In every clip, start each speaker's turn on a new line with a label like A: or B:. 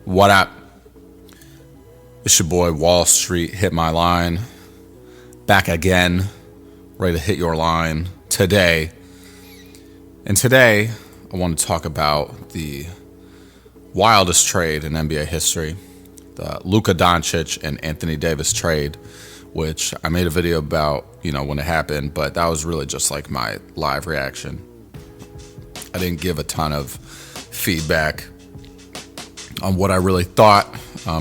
A: What up? It's your boy Wall Street, hit my line. Back again, ready to hit your line today. And today, I want to talk about the wildest trade in NBA history, the Luka Doncic and Anthony Davis trade, which I made a video about, when it happened, but that was really just like my live reaction. I didn't give a ton of feedback on what I really thought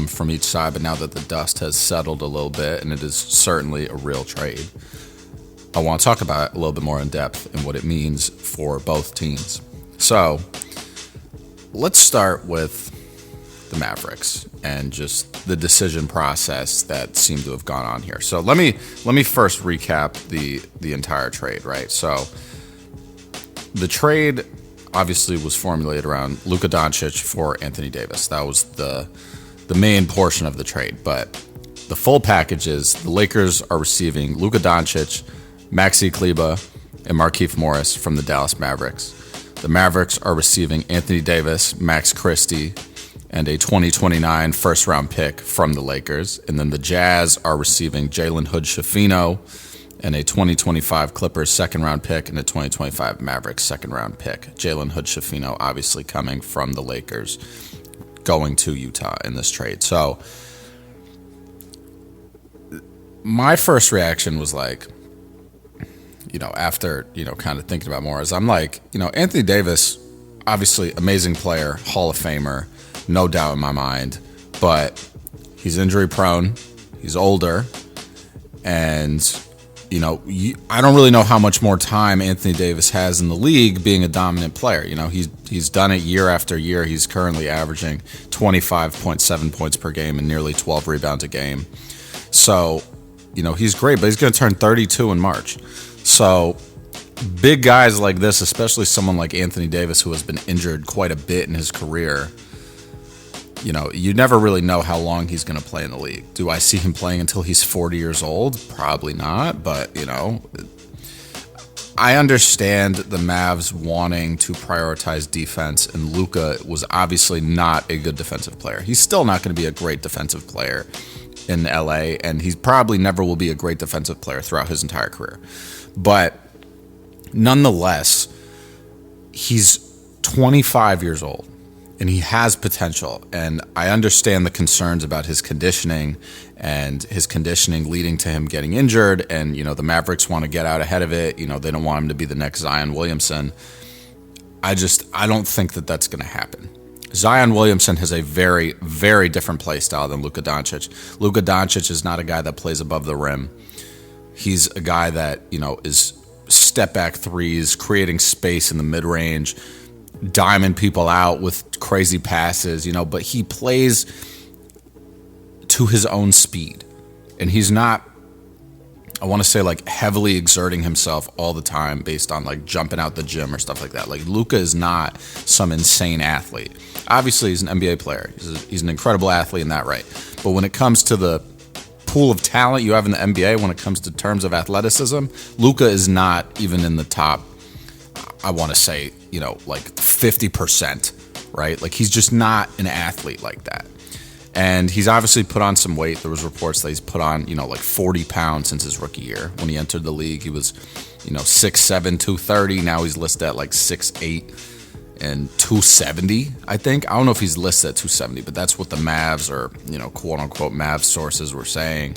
A: from each side, but now that the dust has settled a little bit, and it is certainly a real trade, I want to talk about it a little bit more in depth and what it means for both teams. So let's start with the Mavericks and just the decision process that seemed to have gone on here. So let me first recap the entire trade, right? So the trade obviously was formulated around Luka Doncic for Anthony Davis. That was the main portion of the trade. But the full package is the Lakers are receiving Luka Doncic, Maxi Kleber, and Markieff Morris from the Dallas Mavericks. The Mavericks are receiving Anthony Davis, Max Christie, and a 2029 first-round pick from the Lakers. And then the Jazz are receiving Jalen Hood-Schifino and a 2025 Clippers second-round pick and a 2025 Mavericks second-round pick. Jalen Hood-Schifino obviously coming from the Lakers, going to Utah in this trade. So my first reaction was like, after, kind of thinking about more, is I'm like, Anthony Davis, obviously amazing player, Hall of Famer, no doubt in my mind, but he's injury prone, he's older, and I don't really know how much more time Anthony Davis has in the league being a dominant player. He's done it year after year. He's currently averaging 25.7 points per game and nearly 12 rebounds a game. So, he's great, but he's going to turn 32 in March. So big guys like this, especially someone like Anthony Davis, who has been injured quite a bit in his career, you never really know how long he's going to play in the league. Do I see him playing until he's 40 years old? Probably not, but, I understand the Mavs wanting to prioritize defense, and Luka was obviously not a good defensive player. He's still not going to be a great defensive player in LA, and he probably never will be a great defensive player throughout his entire career. But nonetheless, he's 25 years old. And he has potential, and I understand the concerns about his conditioning and his conditioning leading to him getting injured, and, the Mavericks want to get out ahead of it. They don't want him to be the next Zion Williamson. I don't think that that's going to happen. Zion Williamson has a very, very different play style than Luka Doncic. Luka Doncic is not a guy that plays above the rim. He's a guy that, is step-back threes, creating space in the mid-range, diamond people out with crazy passes, but he plays to his own speed. And he's not, I want to say, like, heavily exerting himself all the time based on, like, jumping out the gym or stuff like that. Like, Luka is not some insane athlete. Obviously, he's an NBA player. He's an incredible athlete in that right. But when it comes to the pool of talent you have in the NBA, when it comes to terms of athleticism, Luka is not even in the top, I want to say, like 50%, right? Like, he's just not an athlete like that. And he's obviously put on some weight. There was reports that he's put on, like 40 pounds since his rookie year. When he entered the league, he was, 6'7", 230. Now he's listed at like 6'8", and 270, I think. I don't know if he's listed at 270, but that's what the Mavs, or, quote-unquote Mavs sources were saying.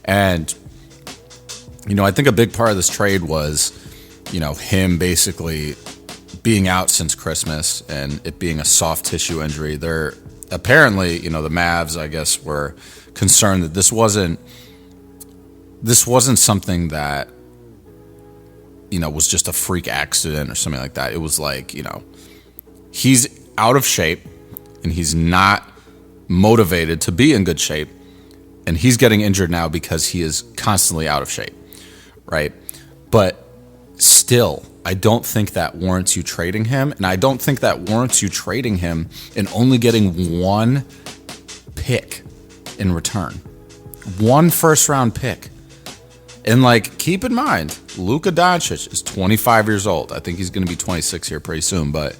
A: And, I think a big part of this trade was, him basically being out since Christmas and it being a soft tissue injury. They're apparently, the Mavs, I guess, were concerned that this wasn't something that, was just a freak accident or something like that. It was like, he's out of shape and he's not motivated to be in good shape, and he's getting injured now because he is constantly out of shape, right? But still, I don't think that warrants you trading him, and I don't think that warrants you trading him and only getting one pick in return. One first-round pick. And, like, keep in mind, Luka Doncic is 25 years old. I think he's going to be 26 here pretty soon, but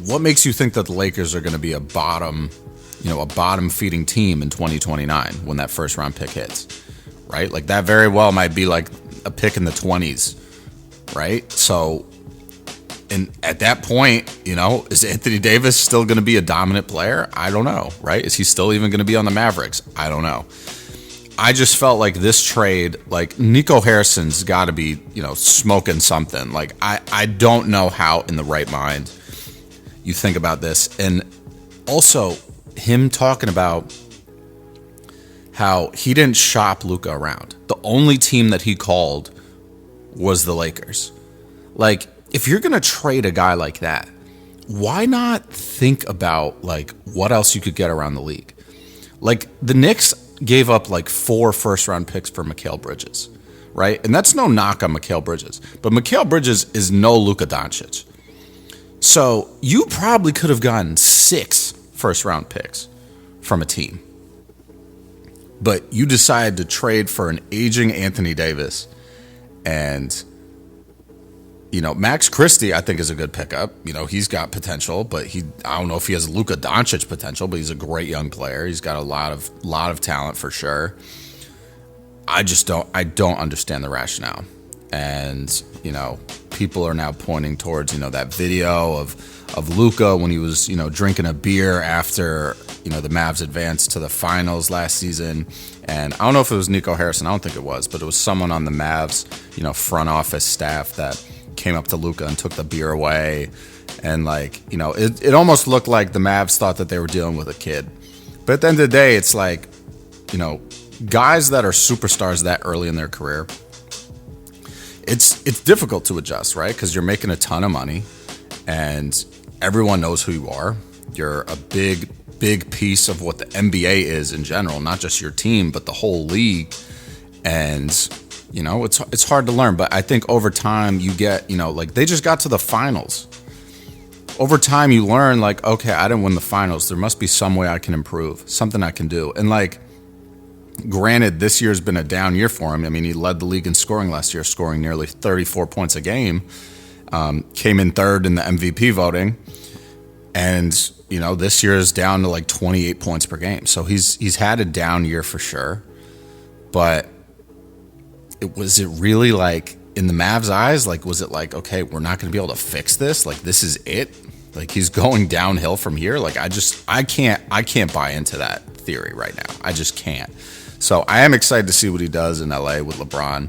A: what makes you think that the Lakers are going to be a bottom feeding team in 2029 when that first round pick hits, right? Like that very well might be like a pick in the 20s, right? So, and at that point, is Anthony Davis still going to be a dominant player? I don't know, right? Is he still even going to be on the Mavericks? I don't know. I just felt like this trade, like Nico Harrison's got to be, smoking something. Like I don't know how in the right mind you think about this. And also him talking about how he didn't shop Luka around. The only team that he called was the Lakers. Like, if you're going to trade a guy like that, why not think about, like, what else you could get around the league? Like, the Knicks gave up, like, 4 first-round picks for Mikal Bridges, right? And that's no knock on Mikal Bridges. But Mikal Bridges is no Luka Doncic. So you probably could have gotten 6 first-round picks from a team. But you decided to trade for an aging Anthony Davis. And, Max Christie, I think, is a good pickup. He's got potential, but I don't know if he has Luka Doncic potential, but he's a great young player. He's got a lot of talent for sure. I don't understand the rationale. And, people are now pointing towards, that video of Luka when he was, drinking a beer after, the Mavs advanced to the finals last season. And I don't know if it was Nico Harrison. I don't think it was, but it was someone on the Mavs, front office staff that came up to Luka and took the beer away. And it almost looked like the Mavs thought that they were dealing with a kid. But at the end of the day, it's like, guys that are superstars that early in their career, it's difficult to adjust, right? Because you're making a ton of money and everyone knows who you are. You're a big piece of what the NBA is in general, not just your team, but the whole league. And, it's hard to learn. But I think over time you get, they just got to the finals. Over time you learn, okay, I didn't win the finals. There must be some way I can improve, something I can do. And, granted, this year's been a down year for him. I mean, he led the league in scoring last year, scoring nearly 34 points a game. Came in third in the MVP voting. And, this year is down to 28 points per game. So he's had a down year for sure. But was it really in the Mavs' eyes? Was it okay, we're not going to be able to fix this? This is it? He's going downhill from here? I can't buy into that theory right now. I just can't. So I am excited to see what he does in LA with LeBron.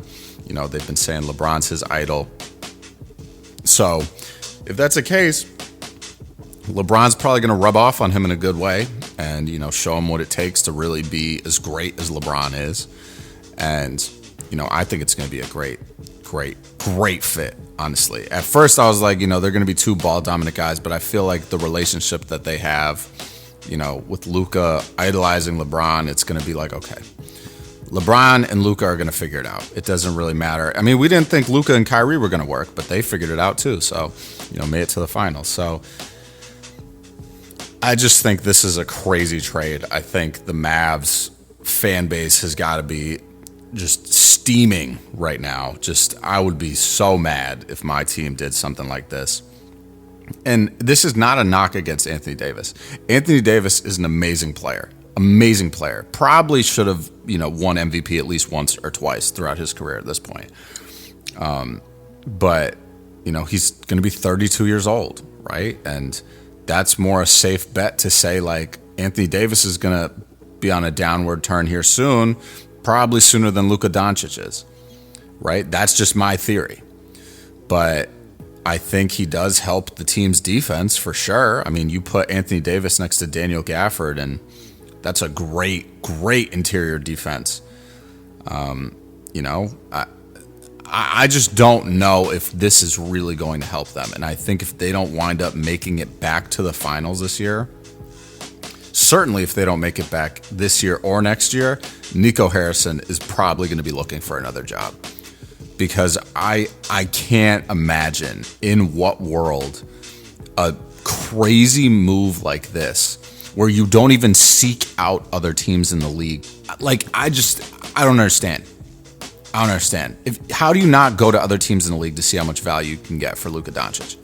A: They've been saying LeBron's his idol. So if that's the case, LeBron's probably going to rub off on him in a good way and, show him what it takes to really be as great as LeBron is. And, I think it's going to be a great fit, honestly. At first I was like, they're going to be 2 ball dominant guys, but I feel like the relationship that they have, with Luka idolizing LeBron, it's going to be okay, LeBron and Luka are going to figure it out. It doesn't really matter. I mean, we didn't think Luka and Kyrie were going to work, but they figured it out too. So, made it to the finals. So I just think this is a crazy trade. I think the Mavs fan base has got to be just steaming right now. I would be so mad if my team did something like this. And this is not a knock against Anthony Davis. Anthony Davis is an amazing player. Amazing player. Probably should have, won MVP at least once or twice throughout his career at this point. But, he's going to be 32 years old, right? And that's more a safe bet to say, Anthony Davis is going to be on a downward turn here soon, probably sooner than Luka Doncic is, right? That's just my theory. But I think he does help the team's defense for sure. I mean, you put Anthony Davis next to Daniel Gafford, and that's a great interior defense. I just don't know if this is really going to help them. And I think if they don't wind up making it back to the finals this year, certainly if they don't make it back this year or next year, Nico Harrison is probably going to be looking for another job. Because I can't imagine in what world a crazy move like this, where you don't even seek out other teams in the league. I don't understand. How do you not go to other teams in the league to see how much value you can get for Luka Doncic?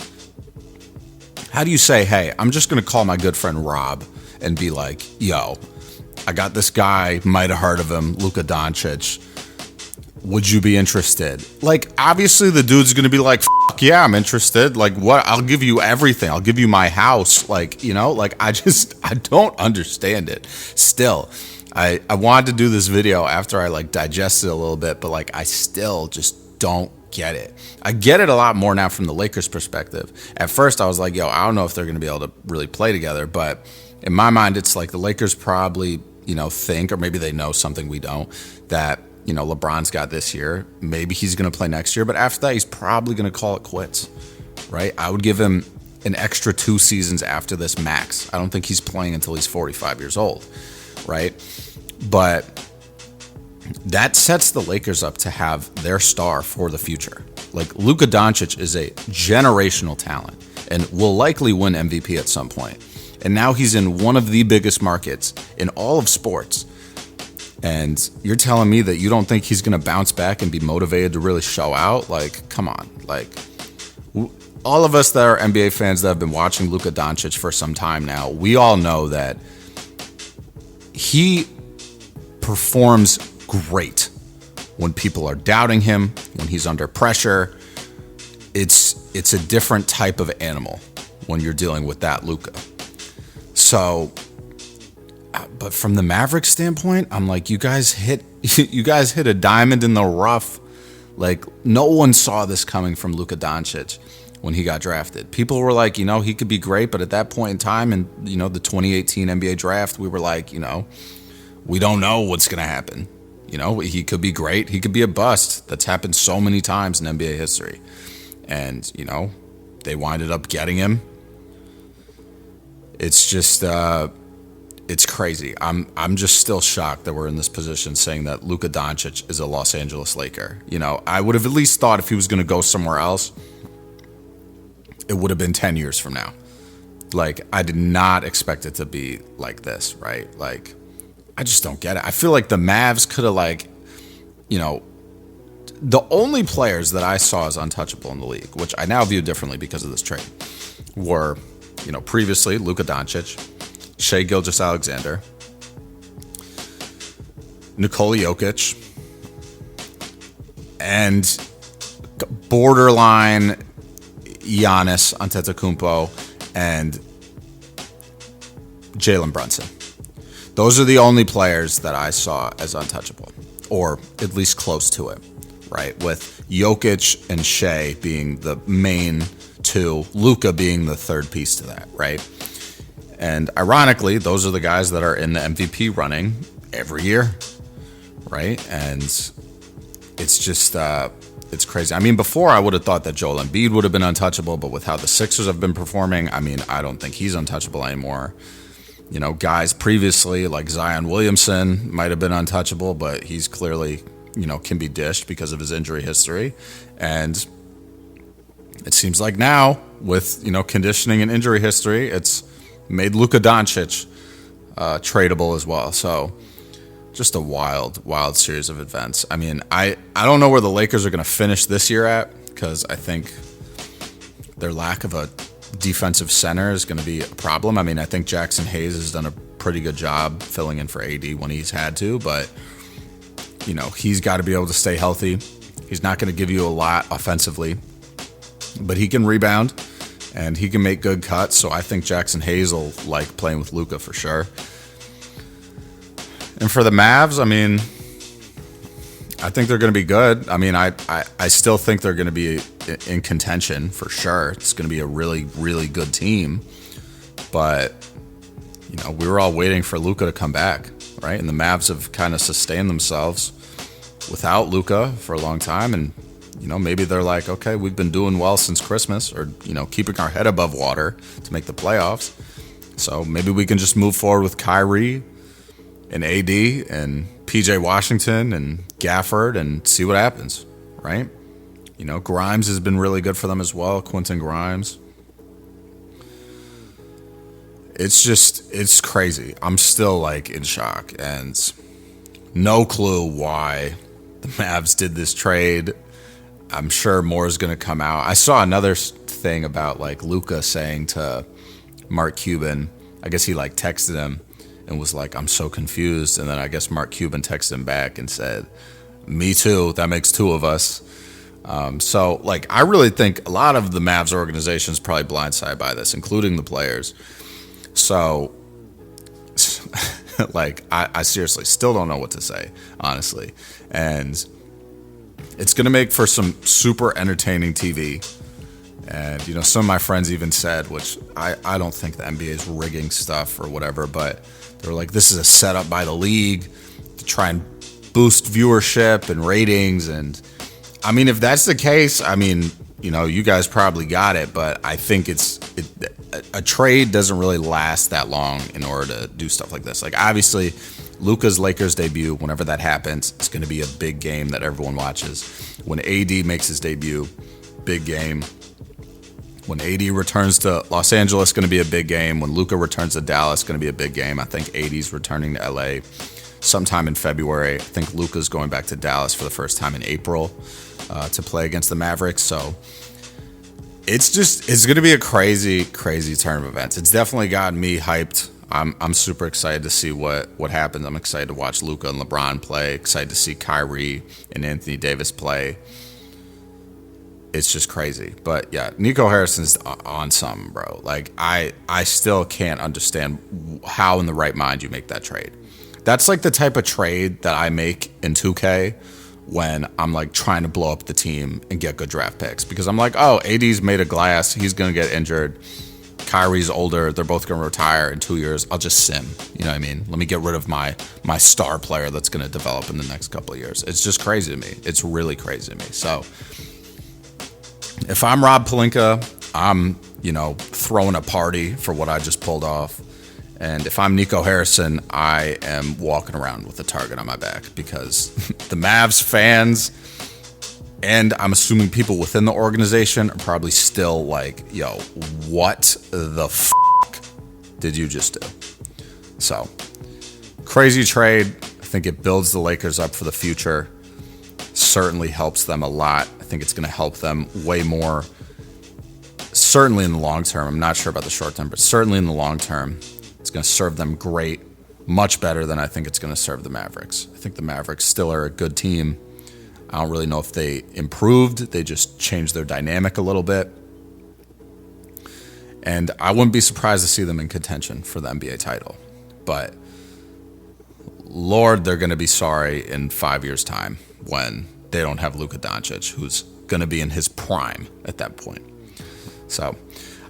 A: How do you say, hey, I'm just going to call my good friend Rob and be like, yo, I got this guy, might have heard of him, Luka Doncic. Would you be interested? Like, obviously the dude's going to be like, fuck yeah, I'm interested. Like, what? I'll give you everything. I'll give you my house. Like, you know, like, I don't understand it. Still, I wanted to do this video after I, like, digested it a little bit, but, like, I still just don't get it. I get it a lot more now from the Lakers' perspective. At first, I was like, yo, I don't know if they're going to be able to really play together, but in my mind, it's like the Lakers probably, you know, think, or maybe they know something we don't, that, you know, LeBron's got this year. Maybe he's going to play next year, but after that, he's probably going to call it quits, right? I would give him an extra 2 seasons after this max. I don't think he's playing until he's 45 years old, right? But that sets the Lakers up to have their star for the future. Like, Luka Doncic is a generational talent and will likely win MVP at some point. And now he's in one of the biggest markets in all of sports. And you're telling me that you don't think he's going to bounce back and be motivated to really show out? Like, come on. Like, all of us that are NBA fans that have been watching Luka Doncic for some time now, we all know that he performs great when people are doubting him, when he's under pressure. It's a different type of animal when you're dealing with that Luka. So, but from the Mavericks standpoint, I'm like, you guys hit a diamond in the rough. Like, no one saw this coming from Luka Doncic when he got drafted. People were like, you know, he could be great, but at that point in time, in, you know, the 2018 NBA draft, we were like, you know, we don't know what's going to happen. You know, he could be great, he could be a bust. That's happened so many times in NBA history. And, you know, they winded up getting him. It's just, it's crazy. I'm just still shocked that we're in this position saying that Luka Doncic is a Los Angeles Laker. You know, I would have at least thought if he was going to go somewhere else, it would have been 10 years from now. Like, I did not expect it to be like this, right? Like, I just don't get it. I feel like the Mavs could have, like, you know, the only players that I saw as untouchable in the league, which I now view differently because of this trade, were, you know, previously Luka Doncic, Shai Gilgeous-Alexander, Nikola Jokic, and borderline Giannis Antetokounmpo and Jalen Brunson. Those are the only players that I saw as untouchable, or at least close to it, right? With Jokic and Shai being the main two, Luka being the third piece to that, right? And ironically, those are the guys that are in the MVP running every year, right? And it's just, it's crazy. I mean, before I would have thought that Joel Embiid would have been untouchable, but with how the Sixers have been performing, I mean, I don't think he's untouchable anymore. You know, guys previously like Zion Williamson might have been untouchable, but he's clearly, you know, can be dished because of his injury history. And it seems like now with, you know, conditioning and injury history, it's made Luka Doncic tradable as well. So just a wild series of events. I mean, I don't know where the Lakers are going to finish this year at, because I think their lack of a defensive center is going to be a problem. I mean, I think Jackson Hayes has done a pretty good job filling in for AD when he's had to, but, you know, he's got to be able to stay healthy. He's not going to give you a lot offensively, but he can rebound and he can make good cuts. So I think Jackson Hayes will like playing with Luka for sure. And for the Mavs, I mean, I think they're going to be good. I mean, I still think they're going to be in contention for sure. It's going to be a really, really good team. But, you know, we were all waiting for Luka to come back, right? And the Mavs have kind of sustained themselves without Luka for a long time. And, you know, maybe they're like, okay, we've been doing well since Christmas, or, you know, keeping our head above water to make the playoffs. So maybe we can just move forward with Kyrie and AD and PJ Washington and Gafford and see what happens, right? You know, Grimes has been really good for them as well, Quentin Grimes. It's crazy. I'm still like in shock and no clue why the Mavs did this trade. I'm sure more is going to come out. I saw another thing about like Luka saying to Mark Cuban, I guess he like texted him and was like, I'm so confused. And then I guess Mark Cuban texted him back and said, me too. That makes two of us. So like, I really think a lot of the Mavs organization is probably blindsided by this, including the players. So like, I seriously still don't know what to say, honestly. And it's going to make for some super entertaining TV. And, you know, some of my friends even said, which I don't think the NBA is rigging stuff or whatever, but they were like, this is a setup by the league to try and boost viewership and ratings. And I mean, if that's the case, I mean, you know, you guys probably got it, but I think a trade doesn't really last that long in order to do stuff like this. Like, obviously, Luka's Lakers debut, whenever that happens, it's going to be a big game that everyone watches. When AD makes his debut, big game. When AD returns to Los Angeles, going to be a big game. When Luka returns to Dallas, going to be a big game. I think AD's returning to LA sometime in February. I think Luka's going back to Dallas for the first time in April to play against the Mavericks. So it's going to be a crazy, crazy turn of events. It's definitely gotten me hyped. I'm super excited to see what happens. I'm excited to watch Luka and LeBron play. Excited to see Kyrie and Anthony Davis play. It's just crazy. But yeah, Nico Harrison's on something, bro. Like, I still can't understand how in the right mind you make that trade. That's like the type of trade that I make in 2K when I'm like trying to blow up the team and get good draft picks. Because I'm like, oh, AD's made of glass. He's going to get injured. Kyrie's older. They're both going to retire in 2 years. I'll just sim. You know what I mean? Let me get rid of my star player that's going to develop in the next couple of years. It's just crazy to me. It's really crazy to me. So if I'm Rob Pelinka, I'm, you know, throwing a party for what I just pulled off. And if I'm Nico Harrison, I am walking around with a target on my back because the Mavs fans and I'm assuming people within the organization are probably still like, yo, what the f*** did you just do? So, crazy trade. I think it builds the Lakers up for the future. Certainly helps them a lot. I think it's going to help them way more. Certainly in the long term. I'm not sure about the short term, but certainly in the long term, it's going to serve them great. Much better than I think it's going to serve the Mavericks. I think the Mavericks still are a good team. I don't really know if they improved. They just changed their dynamic a little bit. And I wouldn't be surprised to see them in contention for the NBA title. But Lord, they're going to be sorry in 5 years' time when they don't have Luka Doncic, who's going to be in his prime at that point. So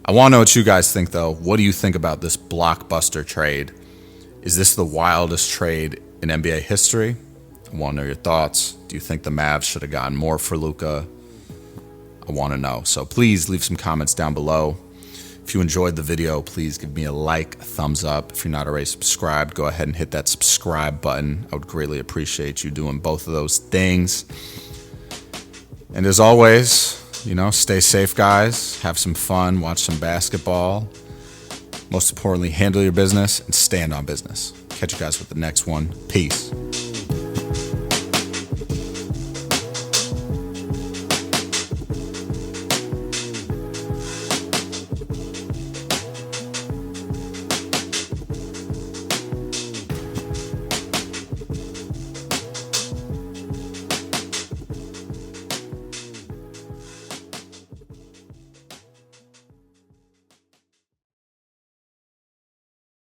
A: I want to know what you guys think, though. What do you think about this blockbuster trade? Is this the wildest trade in NBA history? I want to know your thoughts. Do you think the Mavs should have gotten more for Luka? I want to know. So please leave some comments down below. If you enjoyed the video, please give me a like, a thumbs up. If you're not already subscribed, go ahead and hit that subscribe button. I would greatly appreciate you doing both of those things. And as always, you know, stay safe, guys. Have some fun. Watch some basketball. Most importantly, handle your business and stand on business. Catch you guys with the next one. Peace.